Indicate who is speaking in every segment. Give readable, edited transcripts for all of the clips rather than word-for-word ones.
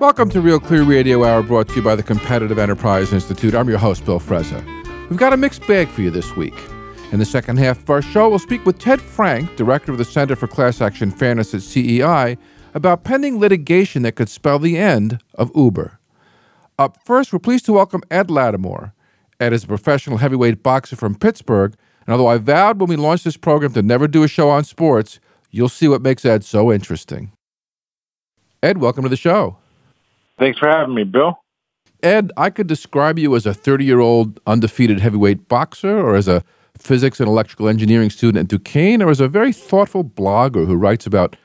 Speaker 1: Welcome to Real Clear Radio Hour, brought to you by the Competitive Enterprise Institute. I'm your host, Bill Frezza. We've got a mixed bag for you this week. In the second half of our show, we'll speak with Ted Frank, director of the Center for Class Action Fairness at CEI, about pending litigation that could spell the end of Uber. Up first, we're pleased to welcome Ed Latimore. Ed is a professional heavyweight boxer from Pittsburgh, and although I vowed when we launched this program to never do a show on sports, you'll see what makes Ed so interesting. Ed, welcome to the show.
Speaker 2: Thanks for having me, Bill.
Speaker 1: Ed, I could describe you as a 30-year-old undefeated heavyweight boxer, or as a physics and electrical engineering student at Duquesne, or as a very thoughtful blogger who writes about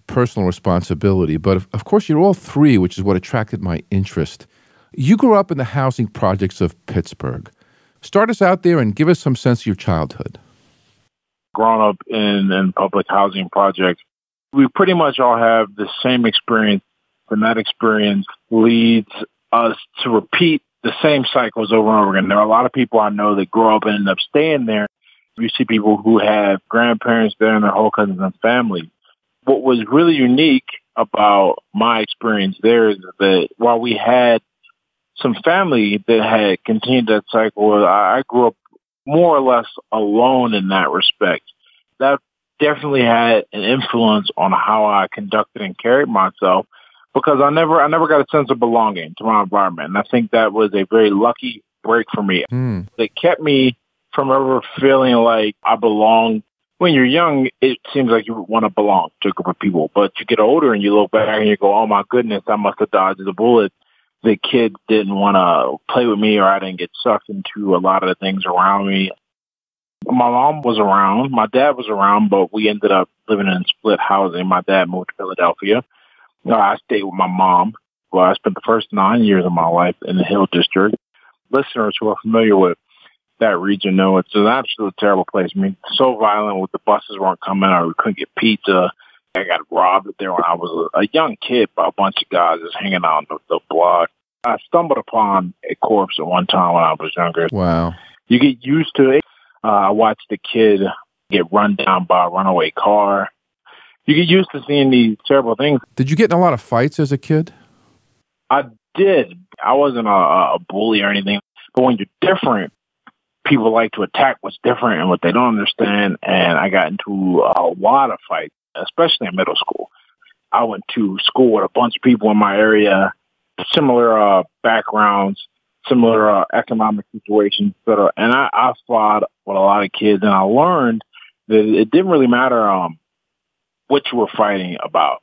Speaker 1: personal responsibility. But of course, you're all three, which is what attracted my interest. You grew up in the housing projects of Pittsburgh. Start us out there and give us some sense of your childhood.
Speaker 2: Growing up in public housing projects, we pretty much all have the same experience, and that experience leads us to repeat the same cycles over and over again. There are a lot of people I know that grow up and end up staying there. You see people who have grandparents there and their whole cousins and family. What was really unique about my experience there is that while we had some family that had continued that cycle, I grew up more or less alone in that respect. That definitely had an influence on how I conducted and carried myself, because I never got a sense of belonging to my environment. And I think that was a very lucky break for me. It kept me from ever feeling like I belonged. When you're young, it seems like you want to belong to a group of people. But you get older and you look back and you go, oh, my goodness, I must have dodged the bullet. The kid didn't want to play with me, or I didn't get sucked into a lot of the things around me. My mom was around. My dad was around, but we ended up living in split housing. My dad moved to Philadelphia. I stayed with my mom. Well, I spent the first 9 years of my life in the Hill District. Listeners who are familiar with that region know it's an absolute terrible place. I mean, so violent with the buses weren't coming, or we couldn't get pizza. I got robbed there when I was a young kid by a bunch of guys just hanging out on the block. I stumbled upon a corpse at one time when I was younger.
Speaker 1: Wow.
Speaker 2: You get used to it. I watched a kid get run down by a runaway car. You get used to seeing these terrible things.
Speaker 1: Did you get in a lot of fights as a kid?
Speaker 2: I did. I wasn't a bully or anything. But when you're different, people like to attack what's different and what they don't understand. And I got into a lot of fights, especially in middle school. I went to school with a bunch of people in my area, similar backgrounds, similar economic situations, etc. And I fought with a lot of kids, and I learned that it didn't really matter what you were fighting about.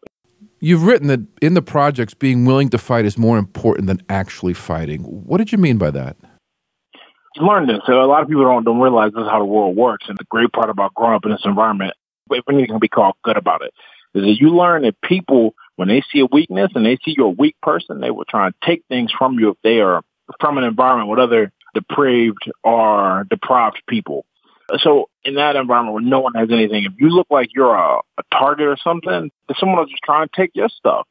Speaker 1: You've written that in the projects, being willing to fight is more important than actually fighting. What did you mean by that?
Speaker 2: You learn this. So a lot of people don't realize this is how the world works. And the great part about growing up in this environment, if anything can be called good about it, is that you learn that people, when they see a weakness and they see you're a weak person, they will try and take things from you if they are from an environment with other depraved or deprived people. So in that environment where no one has anything, if you look like you're a target or something, someone will just try and take your stuff.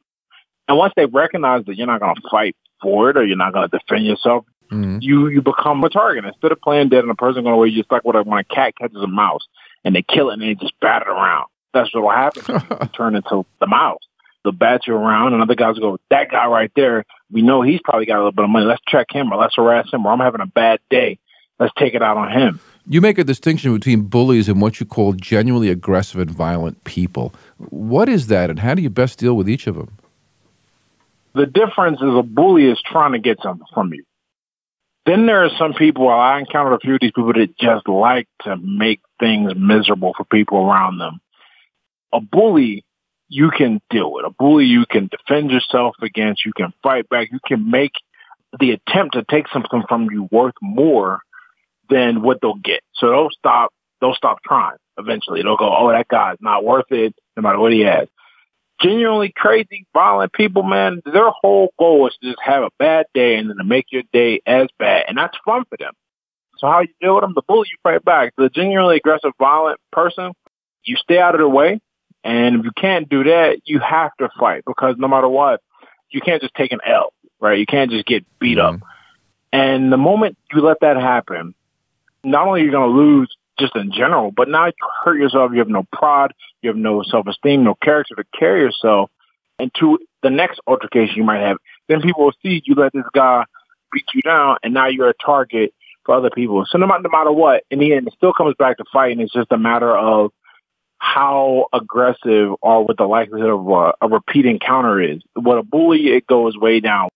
Speaker 2: And once they recognize that you're not going to fight for it or you're not going to defend yourself, you become a target. Instead of playing dead and a person going away, you just like when a cat catches a mouse and they kill it and they just bat it around. That's what will happen. You turn into the mouse. They'll bat you around, and other guys will go, that guy right there, we know he's probably got a little bit of money. Let's check him, or let's harass him, or I'm having a bad day. Let's take it out on him.
Speaker 1: You make a distinction between bullies and what you call genuinely aggressive and violent people. What is that, and how do you best deal with each of them?
Speaker 2: The difference is a bully is trying to get something from you. Then there are some people, I encountered a few of these people that just like to make things miserable for people around them. A bully, you can deal with. A bully, you can defend yourself against. You can fight back. You can make the attempt to take something from you worth more than what they'll get. So they'll stop trying. Eventually, they'll go, oh, that guy's not worth it, no matter what he has. Genuinely crazy, violent people, man, their whole goal is to just have a bad day and then to make your day as bad. And that's fun for them. So how you deal with them? The bully, you fight back. The genuinely aggressive, violent person, you stay out of their way. And if you can't do that, you have to fight, because no matter what, you can't just take an L, right? You can't just get beat up. And the moment you let that happen, not only are you going to lose just in general, but now you hurt yourself. You have no pride. You have no self-esteem, no character to carry yourself into the next altercation you might have. then people will see you let this guy beat you down, and now you're a target for other people. So no matter what, in the end, it still comes back to fighting. It's just a matter of how aggressive or what the likelihood of a repeat encounter is. With a bully, it goes way down.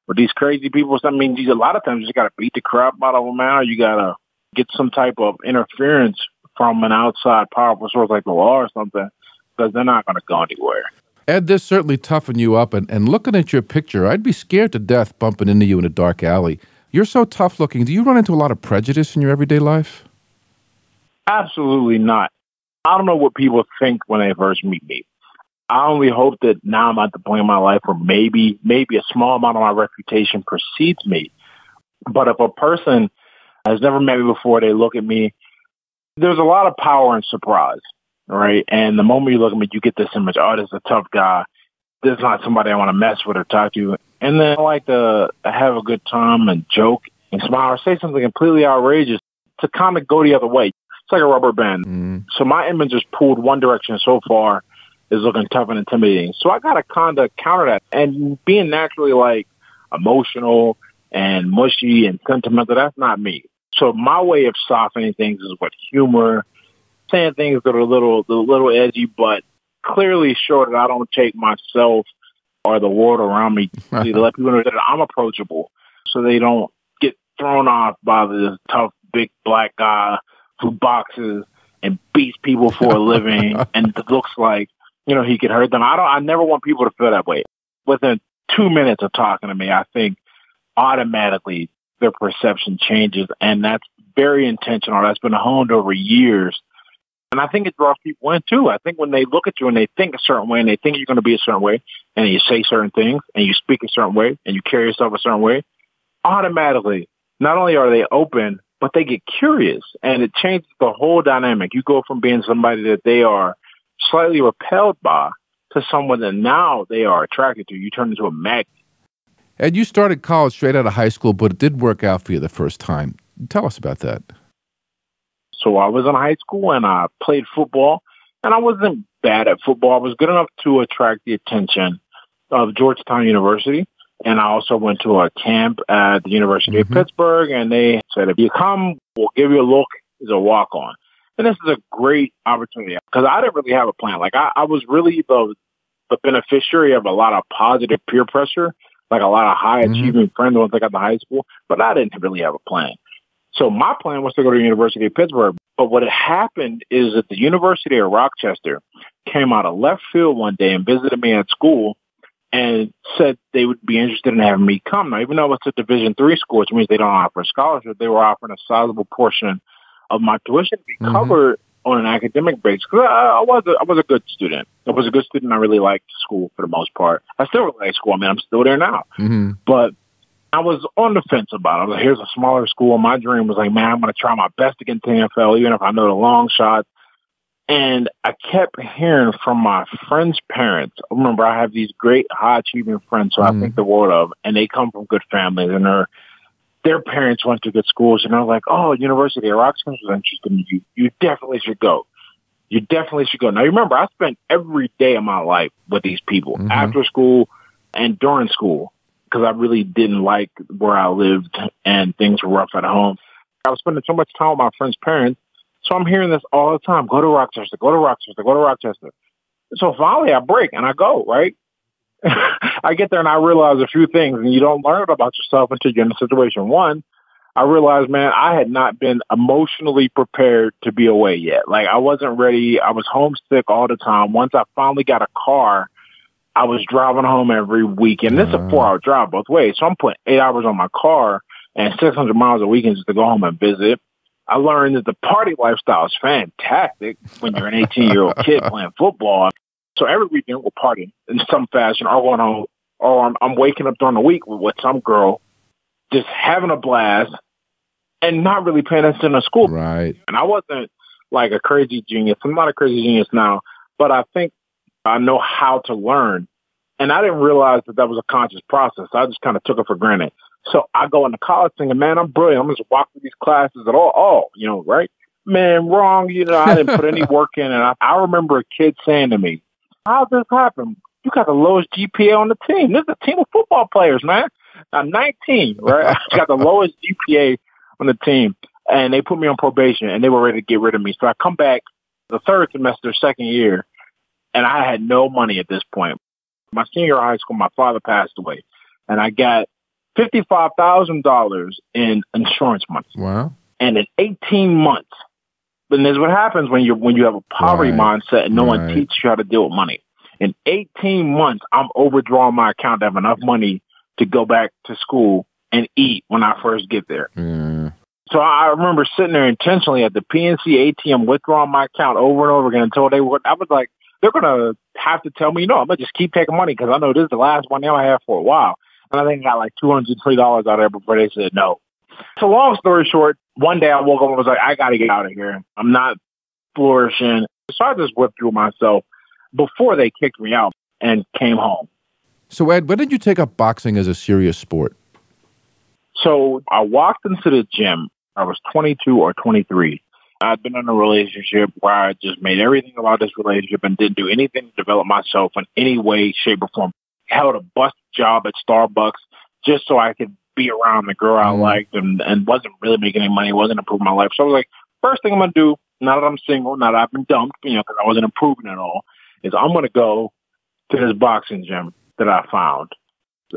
Speaker 2: With these crazy people, I mean, a lot of times you just got to beat the crap out of them out. You got to get some type of interference from an outside powerful source like the law or something, because they're not going to go anywhere.
Speaker 1: Ed, this certainly toughened you up. And looking at your picture, I'd be scared to death bumping into you in a dark alley. You're so tough looking. Do you run into a lot of prejudice in your everyday life?
Speaker 2: Absolutely not. I don't know what people think when they first meet me. I only hope that now I'm at the point in my life where maybe a small amount of my reputation precedes me. But if a person has never met me before, they look at me, there's a lot of power in surprise, right? And the moment you look at me, you get this image, oh, this is a tough guy. This is not somebody I want to mess with or talk to. And then I like to have a good time and joke and smile or say something completely outrageous to kind of go the other way. It's like a rubber band. Mm. So my image is pulled one direction so far is looking tough and intimidating. So I got to kind of counter that. And being naturally like emotional and mushy and sentimental, that's not me. So my way of softening things is with humor, saying things that are a little edgy, but clearly show that I don't take myself or the world around me to let people know that I'm approachable so they don't get thrown off by this tough, big black guy who boxes and beats people for a living and it looks like, he could hurt them. I never want people to feel that way. Within 2 minutes of talking to me, I think automatically their perception changes, and that's very intentional. That's been honed over years. And I think it draws people in, too. I think when they look at you and they think a certain way and they think you're going to be a certain way and you say certain things and you speak a certain way and you carry yourself a certain way, automatically, not only are they open, but they get curious. And it changes the whole dynamic. You go from being somebody that they are slightly repelled by to someone that now they are attracted to. You turn into a magnet.
Speaker 1: Ed, you started college straight out of high school, but it did work out for you the first time. Tell us about that.
Speaker 2: So I was in high school and I played football, and I wasn't bad at football. I was good enough to attract the attention of Duquesne University. And I also went to a camp at the University of Pittsburgh, and they said, if you come, we'll give you a look as a walk-on. And this is a great opportunity because I didn't really have a plan. Like I was really the beneficiary of a lot of positive peer pressure, like a lot of high achieving friends once I got to high school, but I didn't really have a plan. So my plan was to go to the University of Pittsburgh. But what had happened is that the University of Rochester came out of left field one day and visited me at school and said they would be interested in having me come. Now, even though it's a Division III school, which means they don't offer scholarships, they were offering a sizable portion of my tuition to be covered on an academic basis. Because I was a good student. I was a good student. I really liked school for the most part. I still really like school. I mean, I'm still there now. But I was on the fence about it. I was like, here's a smaller school. My dream was like, man, I'm going to try my best to get into the NFL, even if I know the long shot. And I kept hearing from my friends' parents. Remember, I have these great high-achieving friends who I think the world of, and they come from good families, and their parents went to good schools, and they're like, oh, University of Rochester was interested in you. You definitely should go. You definitely should go. Now, remember, I spent every day of my life with these people, after school and during school, because I really didn't like where I lived, and things were rough at home. I was spending so much time with my friends' parents, so I'm hearing this all the time. Go to Rochester, go to Rochester, go to Rochester. So finally I break and I go, right? I get there and I realize a few things, and you don't learn about yourself until you're in a situation. One, I realized, man, I had not been emotionally prepared to be away yet. Like I wasn't ready. I was homesick all the time. Once I finally got a car, I was driving home every week, and this is a 4-hour drive both ways. So I'm putting 8 hours on my car and 600 miles a weekend just to go home and visit. I learned that the party lifestyle is fantastic when you're an 18-year-old kid playing football. So every weekend we're partying in some fashion, or going home, or I'm waking up during the week with some girl, just having a blast and not really paying attention to school.
Speaker 1: Right.
Speaker 2: And I wasn't like a crazy genius. I'm not a crazy genius now, but I think I know how to learn. And I didn't realize that was a conscious process. I just kind of took it for granted. So I go into college thinking, man, I'm brilliant. I'm just walk through these classes at all, right? Man, wrong. I didn't put any work in. And I remember a kid saying to me, how'd this happen? you got the lowest GPA on the team. This is a team of football players, man. I'm 19, right? I got the lowest GPA on the team. And they put me on probation, and they were ready to get rid of me. So I come back the third semester, second year, and I had no money at this point. My senior year of high school, my father passed away, and I got $55,000 in insurance money.
Speaker 1: Wow.
Speaker 2: And in 18 months, and this is what happens when you have a poverty mindset and no one teaches you how to deal with money. In 18 months, I'm overdrawing my account to have enough money to go back to school and eat when I first get there.
Speaker 1: Mm.
Speaker 2: So I remember sitting there intentionally at the PNC ATM, withdrawing my account over and over again until I was like, they're going to have to tell me, I'm going to just keep taking money because I know this is the last money I have for a while. And I think I got like $220 out of there before they said no. So long story short, one day I woke up and was like, I got to get out of here. I'm not flourishing. So I just withdrew myself before they kicked me out and came home.
Speaker 1: So Ed, when did you take up boxing as a serious sport?
Speaker 2: So I walked into the gym. I was 22 or 23. I'd been in a relationship where I just made everything about this relationship and didn't do anything to develop myself in any way, shape, or form. Held a bust job at Starbucks just so I could be around the girl I liked and wasn't really making any money, wasn't improving my life. So I was like, first thing I'm going to do, now that I'm single, now that I've been dumped, because I wasn't improving at all, is I'm going to go to this boxing gym that I found.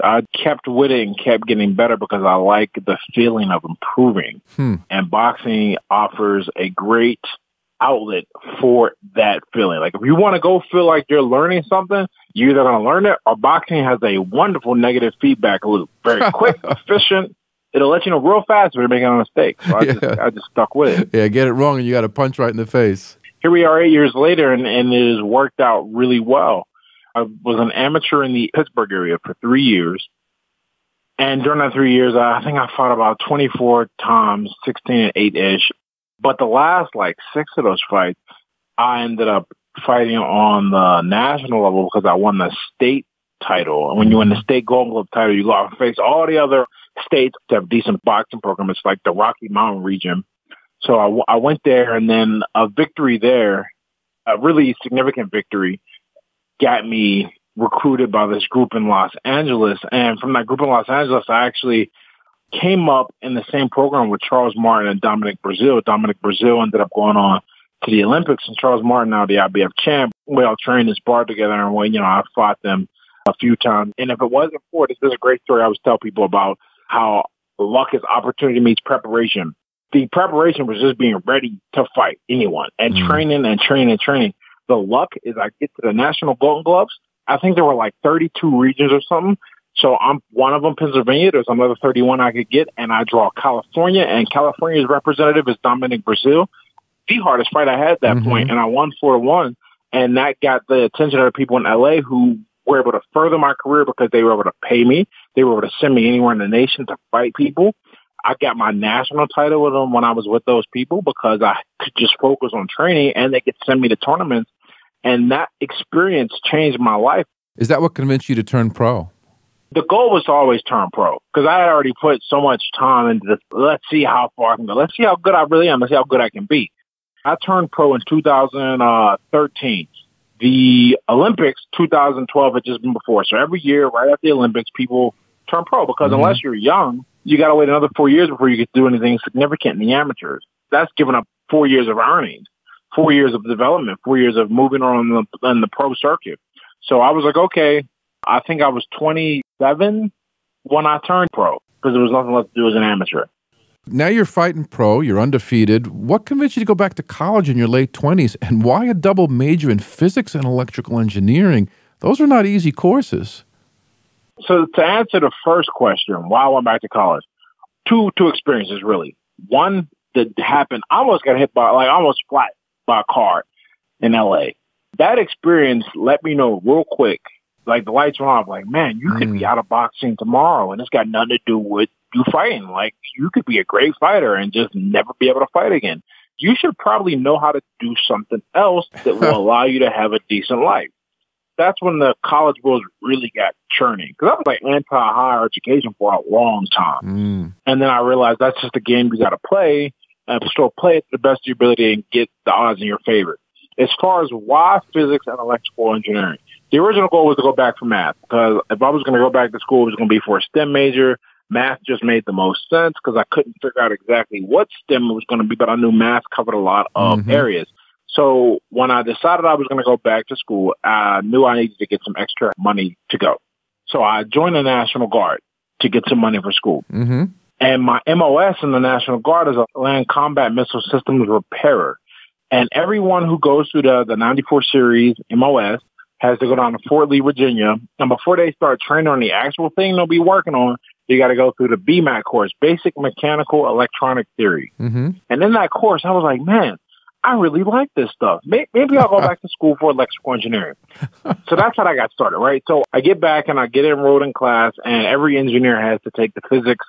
Speaker 2: I kept with it and kept getting better because I like the feeling of improving. And boxing offers a great outlet for that feeling. Like if you want to go feel like you're learning something, you're either going to learn it or boxing has a wonderful negative feedback loop. Very quick, efficient. It'll let you know real fast if you're making a mistake. So I just stuck with it.
Speaker 1: Yeah, get it wrong and you got a punch right in the face.
Speaker 2: Here we are 8 years later and it has worked out really well. I was an amateur in the Pittsburgh area for 3 years. And during that 3 years, I think I fought about 24 times, 16 and 8-ish. But the last, 6 of those fights, I ended up fighting on the national level because I won the state title. And when you win the state Golden Glove title, you go out and face all the other states that have decent boxing programs. It's like the Rocky Mountain region. So I went there, and then a victory there, a really significant victory, got me recruited by this group in Los Angeles. And from that group in Los Angeles, I actually came up in the same program with Charles Martin and Dominic Brazil. Dominic Brazil ended up going on to the Olympics, and Charles Martin, now the IBF champ. We all trained and sparred together, and I fought them a few times. And if it wasn't for this is a great story I always tell people about how luck is opportunity meets preparation. The preparation was just being ready to fight anyone and training and training and training. The luck is I get to the National Golden Gloves. I think there were 32 regions or something. So I'm one of them, Pennsylvania. There's another 31 I could get, and I draw California, and California's representative is Dominic Brazil. The hardest fight I had at that point, and I won 4-1, and that got the attention of the people in L.A. who were able to further my career because they were able to pay me. They were able to send me anywhere in the nation to fight people. I got my national title with them when I was with those people because I could just focus on training, and they could send me to tournaments. And that experience changed my life.
Speaker 1: Is that what convinced you to turn pro?
Speaker 2: The goal was to always turn pro because I had already put so much time into this. Let's see how far I can go. Let's see how good I really am. Let's see how good I can be. I turned pro in 2013. The Olympics, 2012, had just been before. So every year, right after the Olympics, people turn pro because unless you're young, you got to wait another 4 years before you can do anything significant in the amateurs. That's giving up 4 years of earnings, 4 years of development, 4 years of moving on in the pro circuit. So I was like, okay, I think I was 27 when I turned pro because there was nothing left to do as an amateur.
Speaker 1: Now you're fighting pro, you're undefeated. What convinced you to go back to college in your late 20s? And why a double major in physics and electrical engineering? Those are not easy courses.
Speaker 2: So to answer the first question, why I went back to college, two experiences really. One that happened, I almost got hit by, almost flat by a car in L.A. That experience let me know real quick, the lights went off, man, you could be out of boxing tomorrow, and it's got nothing to do with you fighting. You could be a great fighter and just never be able to fight again. You should probably know how to do something else that will allow you to have a decent life. That's when the college wheels really got churning. Because I was anti-higher education for a long time. And then I realized that's just a game you got to play and still play it to the best of your ability and get the odds in your favor. As far as why physics and electrical engineering, The original goal was to go back for math, because if I was going to go back to school, it was going to be for a STEM major. Math just made the most sense because I couldn't figure out exactly what STEM was going to be, but I knew math covered a lot of areas. So when I decided I was going to go back to school, I knew I needed to get some extra money to go. So I joined the National Guard to get some money for school. And my MOS in the National Guard is a land combat missile systems repairer. And everyone who goes through the 94 series MOS has to go down to Fort Lee, Virginia. And before they start training on the actual thing they'll be working on, you got to go through the BMAC course, Basic Mechanical Electronic Theory. And in that course, I was like, man, I really like this stuff. Maybe I'll go back to school for electrical engineering. So that's how I got started, right? So I get back and I get enrolled in class, and every engineer has to take the physics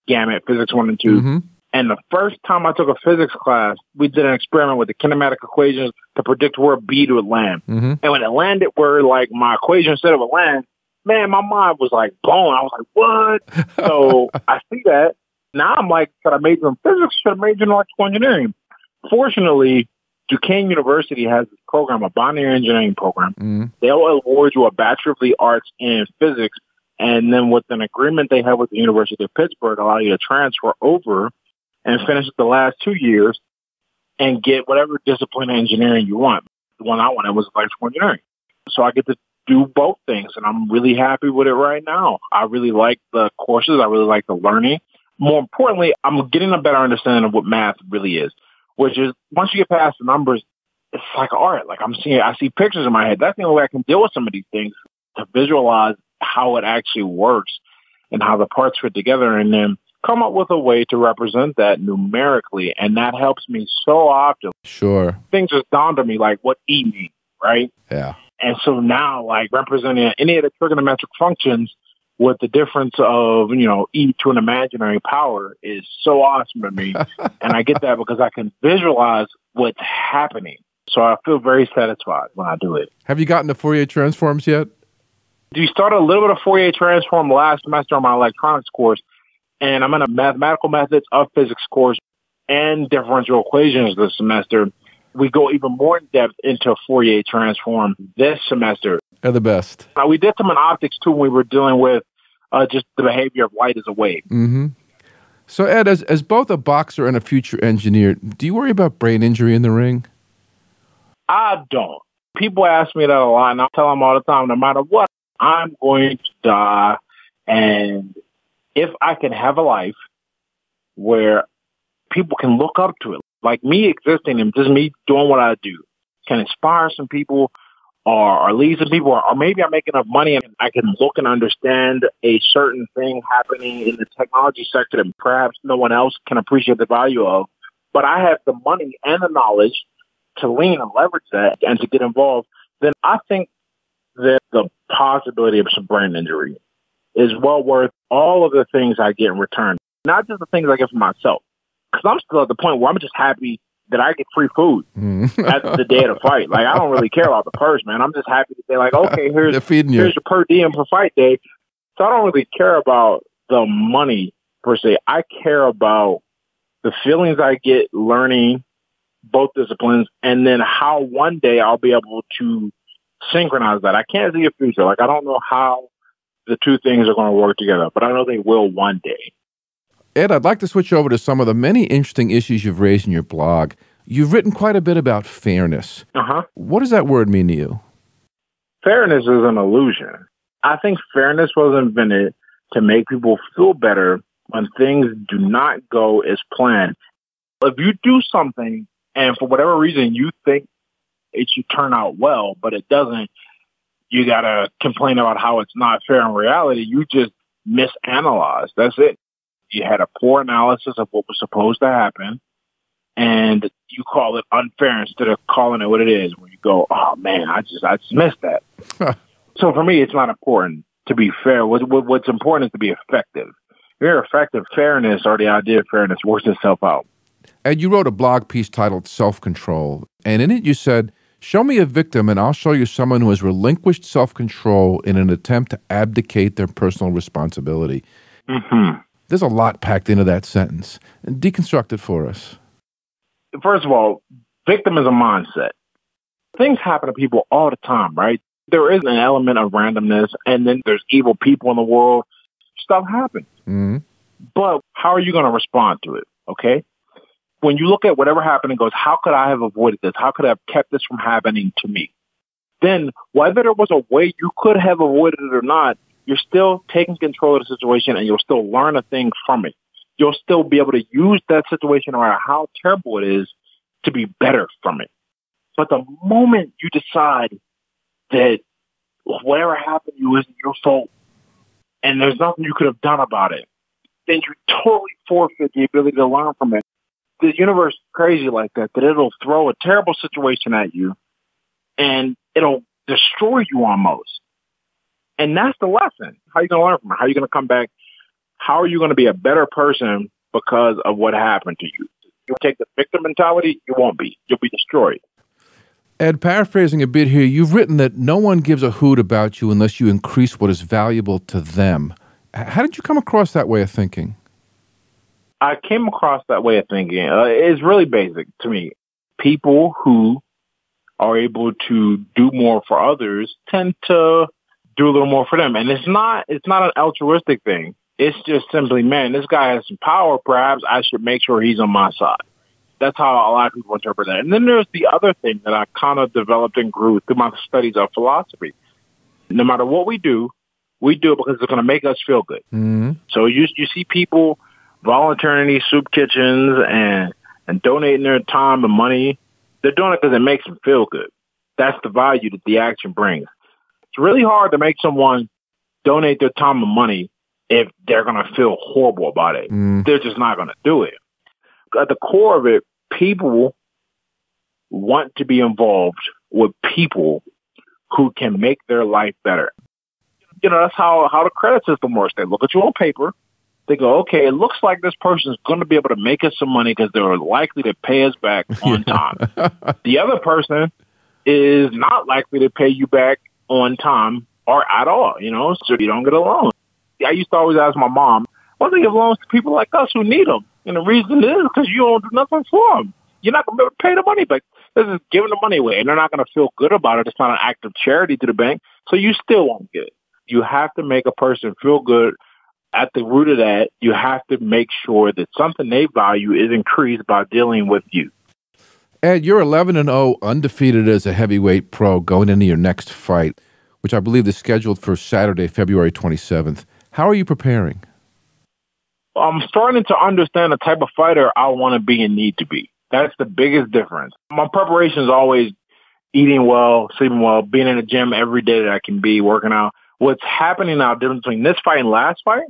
Speaker 2: gamut, physics 1 and 2. And the first time I took a physics class, we did an experiment with the kinematic equations to predict where a bead would land. And when it landed where, like, my equation said it would land, man, my mind was, like, blown. I was like, what? So I see that. Now I'm like, should I major in physics? Should I major in electrical engineering? Fortunately, Duquesne University has this program, a binary engineering program. They'll award you a Bachelor of the Arts in physics, and then with an agreement they have with the University of Pittsburgh, allow you to transfer over and finish the last 2 years and get whatever discipline of engineering you want. The one I wanted was electrical engineering. So I get to do both things, and I'm really happy with it right now. I really like the courses. I really like the learning. More importantly, I'm getting a better understanding of what math really is, which is once you get past the numbers, it's like art. Like I see pictures in my head. That's the only way I can deal with some of these things, to visualize how it actually works and how the parts fit together, and then come up with a way to represent that numerically. And that helps me so often.
Speaker 1: Sure. Things
Speaker 2: just dawned on me, like what E means, right?
Speaker 1: Yeah.
Speaker 2: And so now, like, representing any of the trigonometric functions with the difference of, E to an imaginary power is so awesome to me. And I get that because I can visualize what's happening. So I feel very satisfied when I do it.
Speaker 1: Have you gotten to Fourier transforms yet?
Speaker 2: We started a little bit of Fourier transform last semester on my electronics course, and I'm in a mathematical methods of physics course and differential equations this semester. We go even more in depth into Fourier transform this semester.
Speaker 1: They're the best.
Speaker 2: We did some in optics too when we were dealing with just the behavior of light as a wave.
Speaker 1: So Ed, as both a boxer and a future engineer, do you worry about brain injury in the ring?
Speaker 2: I don't. People ask me that a lot, and I tell them all the time, no matter what, I'm going to die. And if I can have a life where people can look up to it, like me existing and just me doing what I do, can inspire some people or lead some people, or maybe I make enough money and I can look and understand a certain thing happening in the technology sector that perhaps no one else can appreciate the value of, but I have the money and the knowledge to lean and leverage that and to get involved, then I think that the possibility of some brain injury is well worth all of the things I get in return, not just the things I get for myself. Because I'm still at the point where I'm just happy that I get free food at the day of the fight. Like, I don't really care about the purse, man. I'm just happy to say, like, okay, here's your per diem for fight day. So I don't really care about the money per se. I care about the feelings I get learning both disciplines, and then how one day I'll be able to synchronize that. I can't see a future. Like, I don't know how the two things are going to work together, but I know they will one day.
Speaker 1: Ed, I'd like to switch over to some of the many interesting issues you've raised in your blog. You've written quite a bit about fairness. What does that word mean to you?
Speaker 2: Fairness is an illusion. I think fairness was invented to make people feel better when things do not go as planned. If you do something and for whatever reason you think it should turn out well, but it doesn't, you got to complain about how it's not fair in reality. You just misanalyze. That's it. You had a poor analysis of what was supposed to happen, and you call it unfair instead of calling it what it is. When you go, oh man, I just missed that. So for me, it's not important to be fair. What's important is to be effective. If you're effective, fairness or the idea of fairness works itself out.
Speaker 1: Ed, you wrote a blog piece titled Self-Control, and in it you said, show me a victim and I'll show you someone who has relinquished self-control in an attempt to abdicate their personal responsibility. There's a lot packed into that sentence. Deconstruct it for us.
Speaker 2: First of all, victim is a mindset. Things happen to people all the time, right? There is an element of randomness, and then there's evil people in the world. Stuff happens.
Speaker 1: Mm-hmm.
Speaker 2: But how are you going to respond to it, okay? When you look at whatever happened and goes, how could I have avoided this? How could I have kept this from happening to me? Then whether there was a way you could have avoided it or not, you're still taking control of the situation and you'll still learn a thing from it. You'll still be able to use that situation, no matter how terrible it is, to be better from it. But the moment you decide that whatever happened to you isn't your fault and there's nothing you could have done about it, then you totally forfeit the ability to learn from it. The universe is crazy like that it'll throw a terrible situation at you and it'll destroy you almost. And that's the lesson. How are you going to learn from it? How are you going to come back? How are you going to be a better person because of what happened to you? You take the victim mentality, you won't be. You'll be destroyed.
Speaker 1: Ed, paraphrasing a bit here, you've written that no one gives a hoot about you unless you increase what is valuable to them. How did you come across that way of thinking?
Speaker 2: I came across that way of thinking. It's really basic to me. People who are able to do more for others tend to do a little more for them. And it's not an altruistic thing. It's just simply, man, this guy has some power. Perhaps I should make sure he's on my side. That's how a lot of people interpret that. And then there's the other thing that I kind of developed and grew through my studies of philosophy. No matter what we do it because it's going to make us feel good.
Speaker 1: Mm-hmm.
Speaker 2: So you see people volunteering in these soup kitchens and donating their time and money. They're doing it because it makes them feel good. That's the value that the action brings. It's really hard to make someone donate their time and money if they're going to feel horrible about it. They're just not going to do it. At the core of it, people want to be involved with people who can make their life better. That's how the credit system works. They look at you on paper. They go, okay, it looks like this person is going to be able to make us some money because they're likely to pay us back on time. The other person is not likely to pay you back on time or at all, so you don't get a loan. I used to always ask my mom, why do they give loans to people like us who need them? And the reason is because you don't do nothing for them. You're not going to be able to pay the money back. This is giving the money away, and they're not going to feel good about it. It's not an act of charity to the bank, so you still won't get it. You have to make a person feel good. At the root of that, you have to make sure that something they value is increased by dealing with you.
Speaker 1: Ed, you're 11-0, undefeated as a heavyweight pro going into your next fight, which I believe is scheduled for Saturday, February 27th. How are you preparing?
Speaker 2: I'm starting to understand the type of fighter I want to be and need to be. That's the biggest difference. My preparation is always eating well, sleeping well, being in the gym every day that I can be, working out. What's happening now, difference between this fight and last fight,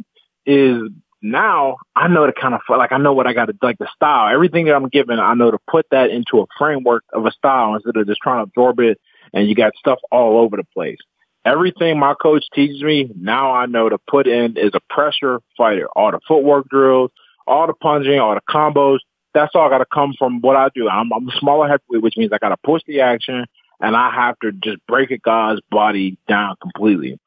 Speaker 2: is now I know the kind of fight, I know what I got to, the style. Everything that I'm given, I know to put that into a framework of a style instead of just trying to absorb it and you got stuff all over the place. Everything my coach teaches me, now I know to put in is a pressure fighter. All the footwork drills, all the punching, all the combos, that's all got to come from what I do. I'm a smaller heavyweight, which means I got to push the action, and I have to just break a guy's body down completely.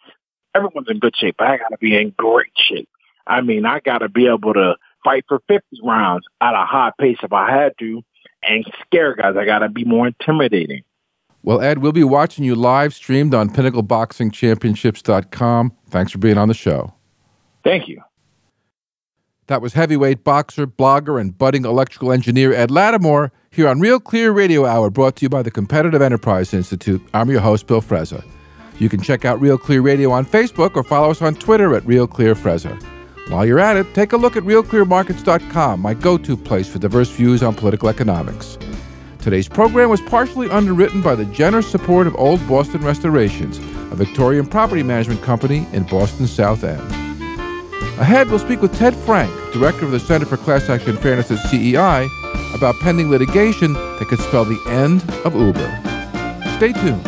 Speaker 2: Everyone's in good shape, but I got to be in great shape. I mean, I got to be able to fight for 50 rounds at a high pace if I had to, and scare guys. I got to be more intimidating.
Speaker 1: Well, Ed, we'll be watching you live streamed on PinnacleBoxingChampionships.com. Thanks for being on the show.
Speaker 2: Thank you.
Speaker 1: That was heavyweight boxer, blogger, and budding electrical engineer Ed Latimore here on Real Clear Radio Hour, brought to you by the Competitive Enterprise Institute. I'm your host, Bill Frezza. You can check out Real Clear Radio on Facebook or follow us on Twitter at Real Clear Frezza. While you're at it, take a look at RealClearMarkets.com, my go-to place for diverse views on political economics. Today's program was partially underwritten by the generous support of Old Boston Restorations, a Victorian property management company in Boston's South End. Ahead, we'll speak with Ted Frank, director of the Center for Class Action Fairness at CEI, about pending litigation that could spell the end of Uber. Stay tuned.